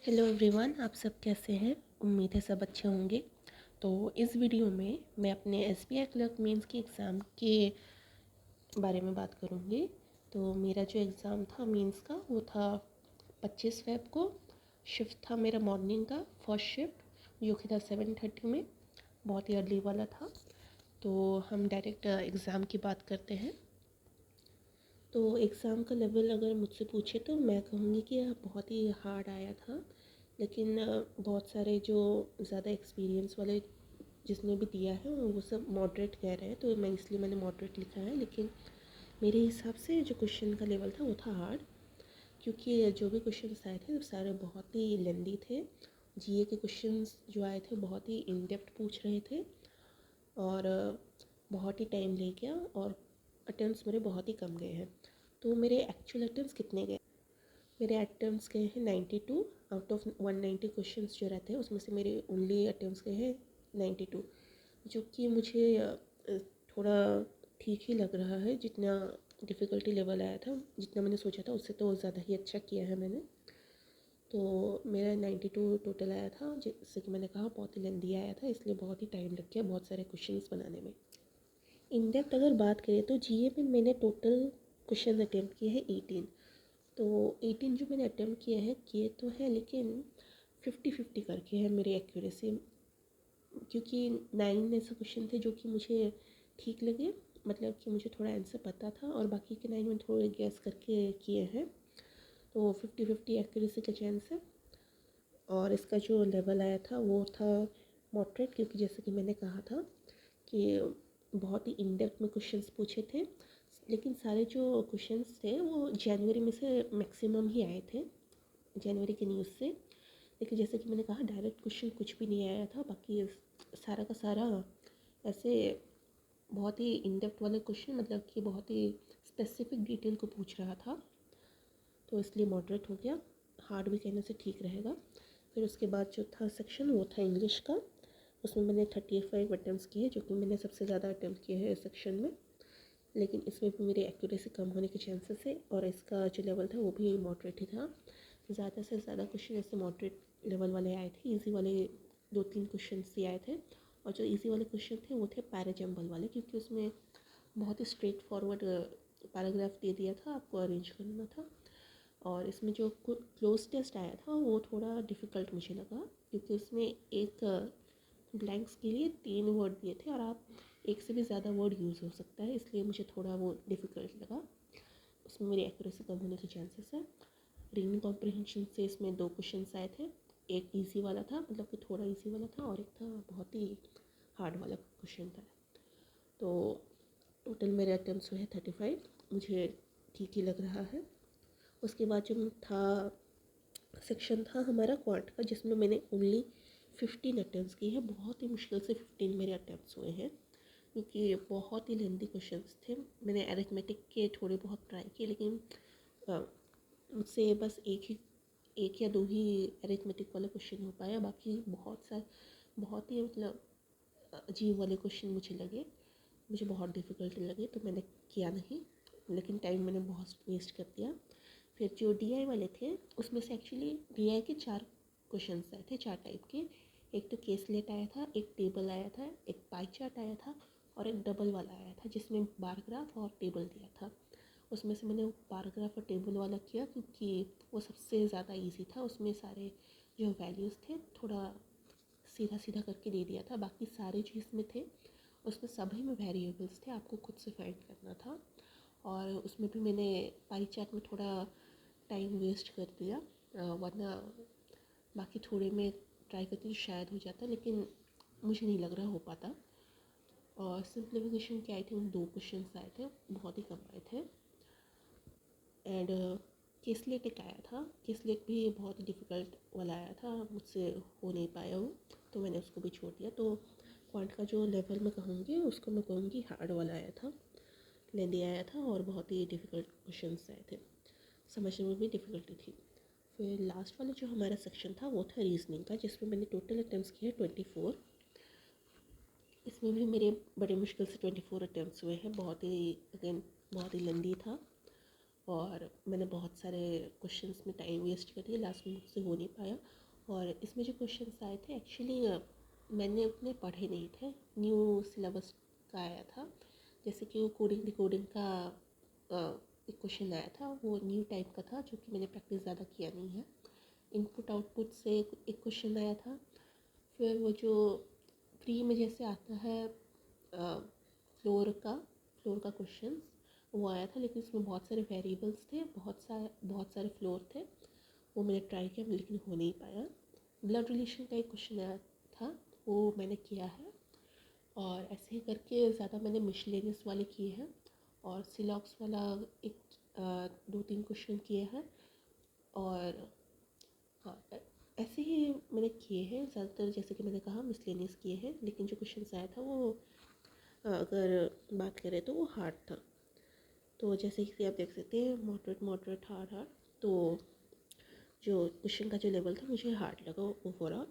Hello everyone, आप सब कैसे हैं। उम्मीद है सब अच्छे होंगे। तो इस वीडियो में मैं अपने एसबीआई क्लर्क मेंस के एग्ज़ाम के बारे में बात करूंगी। तो मेरा जो एग्ज़ाम था मेंस का वो था 25 फ़रवरी को। शिफ्ट था मेरा मॉर्निंग का फर्स्ट शिफ्ट जो कि था 7:30 में, बहुत ही अर्ली वाला था। तो हम डायरेक्ट एग्ज़ाम की बात करते हैं। तो एग्ज़ाम का लेवल अगर मुझसे पूछे तो मैं कहूँगी कि बहुत ही हार्ड आया था। लेकिन बहुत सारे जो ज़्यादा एक्सपीरियंस वाले जिसने भी दिया है वो सब मॉडरेट कह रहे हैं, तो मैंने मॉडरेट लिखा है। लेकिन मेरे हिसाब से जो क्वेश्चन का लेवल था वो था हार्ड, क्योंकि जो भी क्वेश्चन आए थे वो सारे बहुत ही लेंदी थे। जीए के क्वेश्चंस जो आए थे बहुत ही इन डेप्थ पूछ रहे थे और बहुत ही टाइम ले गया, और अटेम्प्ट्स मेरे बहुत ही कम गए हैं। तो मेरे एक्चुअल अटेम्प्ट्स कितने गए? मेरे अटेम्प्ट्स गए हैं 92 आउट ऑफ 190 क्वेश्चंस जो रहते हैं उसमें से मेरे ओनली अटेम्प्ट्स गए हैं 92, जो कि मुझे थोड़ा ठीक ही लग रहा है। जितना डिफ़िकल्टी लेवल आया था, जितना मैंने सोचा था उससे तो ज़्यादा ही अच्छा किया है मैंने। तो मेरा 92 टोटल आया था, जैसे कि मैंने कहा बहुत ही लेंदी आया था, इसलिए बहुत ही टाइम लग गया बहुत सारे क्वेश्चंस बनाने में। इन डेप्थ अगर बात करें तो जीए में मैंने टोटल क्वेश्चन अटेम्प्ट किए हैं 18। तो 18 जो मैंने अटेम्प्ट किए तो है, लेकिन 50-50 करके है मेरी एक्यूरेसी। क्योंकि 9 ऐसे क्वेश्चन थे जो कि मुझे ठीक लगे, मतलब कि मुझे थोड़ा आंसर पता था, और बाकी के 9 में थोड़े गैस करके किए हैं। तो 50-50 एक्यूरेसी का चांस है। और इसका जो लेवल आया था वो था मॉडरेट, क्योंकि जैसे कि मैंने कहा था कि बहुत ही इन डेप्थ में क्वेश्चंस पूछे थे। लेकिन सारे जो क्वेश्चंस थे वो जनवरी में से मैक्सिमम ही आए थे, जनवरी के न्यूज़ से। लेकिन जैसे कि मैंने कहा डायरेक्ट क्वेश्चन कुछ भी नहीं आया था, बाकी सारा का सारा ऐसे बहुत ही इन डेप्थ वाले क्वेश्चन, मतलब कि बहुत ही स्पेसिफिक डिटेल को पूछ रहा था, तो इसलिए मॉडरेट हो गया। हार्ड भी कहने से ठीक रहेगा। फिर उसके बाद जो था सेक्शन वो था इंग्लिश का। उसमें मैंने 35 अटैम्प्ट्स किए, जो कि मैंने सबसे ज़्यादा अटैम्प्ट किए हैं इस सेक्शन में। लेकिन इसमें भी मेरी एक्यूरेसी कम होने के चांसेस है, और इसका जो लेवल था वो भी मॉडरेट ही था। ज़्यादा से ज़्यादा क्वेश्चन ऐसे मॉडरेट लेवल वाले आए थे, इजी वाले 2-3 क्वेश्चन ही आए थे। और जो इजी वाले क्वेश्चन थे वो थे पैराजम्बल वाले, क्योंकि उसमें बहुत ही स्ट्रेट फॉरवर्ड पैराग्राफ दे दिया था, आपको अरेंज करना था। और इसमें जो क्लोज टेस्ट आया था वो थोड़ा डिफ़िकल्ट मुझे लगा, क्योंकि उसमें एक ब्लैंक्स के लिए 3 वर्ड दिए थे और आप एक से भी ज़्यादा वर्ड यूज़ हो सकता है, इसलिए मुझे थोड़ा वो डिफ़िकल्ट लगा। उसमें मेरी एक्यूरेसी कम होने के चांसेस है। रीडिंग कॉम्प्रिहेंशन से इसमें 2 क्वेश्चंस आए थे। एक इजी वाला था, मतलब कि थोड़ा इजी वाला था, और एक था बहुत ही हार्ड वाला क्वेश्चन था। तो टोटल मेरे अटेम्प्ट्स हुए 35, मुझे ठीक ही लग रहा है। उसके बाद जो था सेक्शन था हमारा क्वांट का, जिसमें मैंने ओनली 15 अटेम्प्ट्स किए हैं। बहुत ही मुश्किल से 15 मेरे अटेम्प्ट्स हुए हैं, क्योंकि बहुत ही लेंदी क्वेश्चंस थे। मैंने अरिथमेटिक के थोड़े बहुत ट्राई किए, लेकिन मुझसे बस एक या दो ही अरिथमेटिक वाले क्वेश्चन हो पाया। बाकी बहुत ही मतलब अजीब वाले क्वेश्चन मुझे लगे, मुझे बहुत डिफ़िकल्ट लगे, तो मैंने किया नहीं। लेकिन टाइम मैंने बहुत वेस्ट कर दिया। फिर जो डीआई वाले थे उसमें से एक्चुअली डीआई के 4 क्वेश्चंस आए थे, 4 टाइप के। एक तो केसलेट आया था, एक टेबल आया था, एक पाई चार्ट आया था, और एक डबल वाला आया था जिसमें बार ग्राफ और टेबल दिया था। उसमें से मैंने बार ग्राफ और टेबल वाला किया, क्योंकि वो सबसे ज़्यादा ईजी था। उसमें सारे जो वैल्यूज़ थे थोड़ा सीधा सीधा करके दे दिया था। बाकी सारे जो इसमें थे उसमें सभी में वेरिएबल्स थे, आपको खुद से फाइंड करना था। और उसमें भी मैंने पाई चार्ट में थोड़ा टाइम वेस्ट कर दिया, वरना बाकी थोड़े में ट्राई करती तो शायद हो जाता, लेकिन मुझे नहीं लग रहा हो पाता। और सिंप्लीफिकेशन के आई थिंक 2 क्वेश्चन आए थे, बहुत ही कम आए थे। एंड केसलेट एक आया था, केसलेट भी बहुत डिफ़िकल्ट वाला आया था, मुझसे हो नहीं पाया वो, तो मैंने उसको भी छोड़ दिया। तो क्वांट का जो लेवल मैं कहूँगी उसको मैं कहूँगी हार्ड वाला आया था, लेंदी आया था, और बहुत ही डिफ़िकल्ट क्वेश्चंस आए थे, समझने में भी डिफ़िकल्टी थी। फिर लास्ट वाला जो हमारा सेक्शन था वो था रीजनिंग का, जिसमें मैंने टोटल अटैम्प्ट्स किए 24। इसमें भी मेरे बड़े मुश्किल से 24 अटैम्प्ट्स हुए हैं, बहुत ही अगेन बहुत ही लेंदी था। और मैंने बहुत सारे क्वेश्चंस में टाइम वेस्ट कर दिया, लास्ट में मुझसे हो नहीं पाया। और इसमें जो क्वेश्चंस आए थे एक्चुअली मैंने उतने पढ़े नहीं थे, न्यू सिलेबस का आया था। जैसे कि वो कोडिंग डिकोडिंग का एक क्वेश्चन आया था, वो न्यू टाइप का था जो कि मैंने प्रैक्टिस ज़्यादा किया नहीं है। इनपुट आउटपुट से एक क्वेश्चन आया था। फिर वो जो प्री में जैसे आता है फ्लोर का क्वेश्चन वो आया था, लेकिन उसमें बहुत सारे वेरिएबल्स थे, बहुत सारे फ्लोर थे। वो मैंने ट्राई किया लेकिन हो नहीं पाया। ब्लड रिलेशन का एक क्वेश्चन आया था, वो मैंने किया है। और ऐसे ही करके ज़्यादा मैंने मिसलेनियस वाले किए हैं और सिलॉक्स वाला एक 2-3 क्वेश्चन किए हैं। और हाँ, ऐसे ही मैंने किए हैं ज़्यादातर, जैसे कि मैंने कहा मिसलेनियस किए हैं। लेकिन जो क्वेश्चन आया था वो अगर बात करें तो वो हार्ड था। तो जैसे कि आप देख सकते हैं मॉडरेट हार्ड। तो जो क्वेश्चन का जो लेवल था मुझे हार्ड लगा ओवरऑल।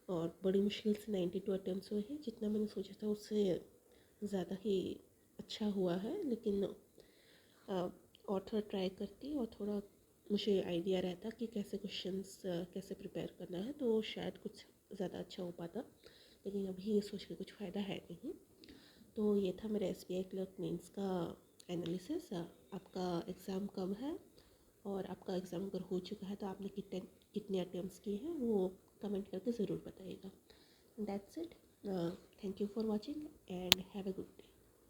और बड़ी मुश्किल से 92 अटैम्प्ट्स हुए हैं, जितना मैंने सोचा था उससे ज़्यादा ही अच्छा हुआ है। लेकिन और थोड़ा ट्राई करती और थोड़ा मुझे आइडिया रहता कि कैसे क्वेश्चंस कैसे प्रिपेयर करना है तो शायद कुछ ज़्यादा अच्छा हो पाता। लेकिन अभी ये सोच के कुछ फ़ायदा है नहीं। तो ये था मेरा SBI क्लर्क मेंस का एनालिसिस। आपका एग्ज़ाम कब है और आपका एग्ज़ाम अगर हो चुका है तो आपने कितने अटैम्प्ट्स किए हैं वो कमेंट करके ज़रूर बताइएगा। That's it. Thank you for watching and have a good day.